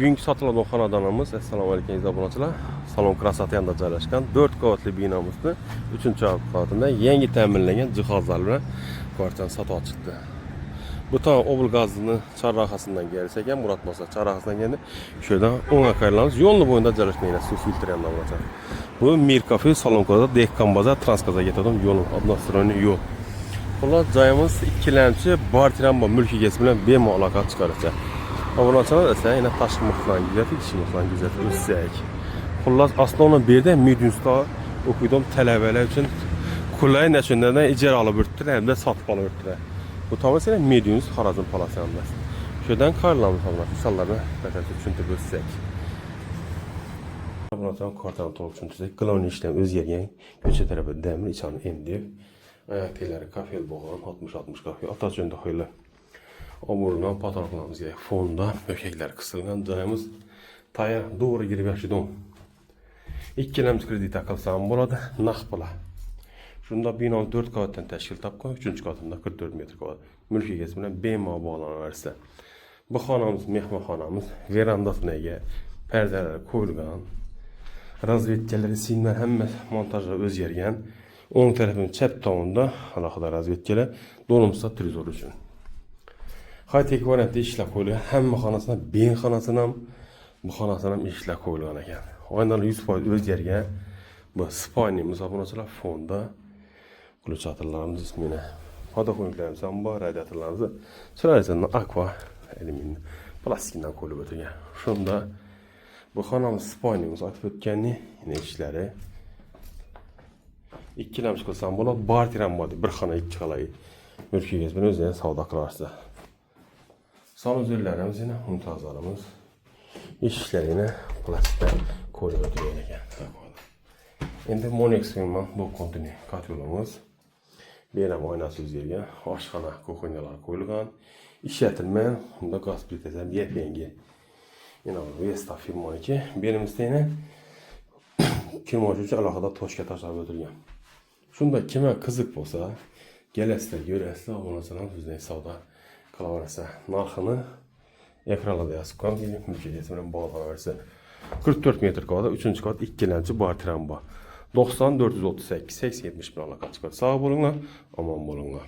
Bugünkü satıladigan xonadonimiz, assalomu alaykum aziz obunachilar. Salon krasoti yanında joylashgan 4 qavatli binomizda 3-qavatida yangi ta'minlangan jihozlar bilan kvartirani sotib chiqdi. Bu tam obul gazini charrahasidan gelsa ekan, Murat bo'lsa charrahasidan keldi. Shu yerdan o'ngga qayrilamiz. Yo'lni bo'yida joylashgan suv filtri yanında bo'ladi. Bu Mir Cafe salon ko'da Dehqon bozor transkaza ketadigan yo'l, odnostroniy yo'l. Xullas joyimiz ikkilamchi Bartirambo mulk egasi bilan bemalol aloqa chiqaradi. Obunachilar esa yana tashqi muhitlarni kuzatib, ichki muhitlarni kuzatib o'tsak. Xullas aslında bir yerda Medium'da o'qiydigan talabalar uchun qulay narsalardan ijara olib o'tdi hamda sotib olib o'tdi. Bu tavsiya Medium's Xorazm palasiyanda. Şuradan qarlamiz hamda misollarni batafsil tushuntirib o'tsak. Obunachilar kvartirani to'liq tushuntirsak, qilon ishdan o'zgargan, ko'cha tarafida damir ichani emdib, ayak teglari kafel bo'lgan 60-60 kafe atajonda qo'yiladi. Omurdan patronlarımız gerek. Fonda bökekler kısılgan joyimiz tayyor doğru girib yaşadım. İkkilamchi kredit akılsam bo'ladi, naq pula. Shunda bino 4 qavatdan tashkil topgan, 3-qavatida 44 metr kvadrat. Mulk egasi bilan bemalol bog'lanaversa. Bu xonamiz mehmonxonamiz, verandasiga ega, pardalar qo'yilgan. Razvedkalar, simlar hammasi montajlar o'zgargan. O'ng tarafning chap tomonida alohida razvedkalar, do'limsa trezor uchun. High-tech variantda ishlab qo'yilgan. Hamma xonasida ben xonasini ham, bu xonasini ham ishlab qo'yilgan ekan. Oynalar 100% o'zgargan. Bu spayni obunachilar fonda qulchatirlarimiz ismini. Fotoxoniklarimiz ham bor, radiatorlarimiz chiroyli aqua alyumin plastikdan qo'yilib o'tilgan. Shunda bu xonamiz spayni aytib o'tganni, ishlari ikkilamchi qilsam bo'ladi, Bartirambo deb bir xona ikki xalay mulk egasi bilan o'zini savdo qilarsiz. Son üzerlerimiz yine mumtazlarımız işlerini plastikten koyup ötüyor ekan. Endi Monex firma bu kontinu katyolumuz. Beram oynası o'zgargan, oshxona, kuxonyalar qo'yilgan. Ishlatilmagan, unda gaz plitasi ham yangi. Yana Vesta firmaniki, berimizda yana kirmoch uchun alohida toshga tashlab o'tilgan. Shunda kimga qiziq bo'lsa, kelasizlar, ko'rasizlar, obunachilar bizning savdo qilaversa, narxini ekranda yozib qo'ying, mulk egasi bilan bog'lanaversa. 44 metr kvadrat, 3-qavat, ikkilamchi Bartirambo. 90 438 80 70 bilan aloqa chiqadi. Sog' bo'linglar, omon bo'linglar.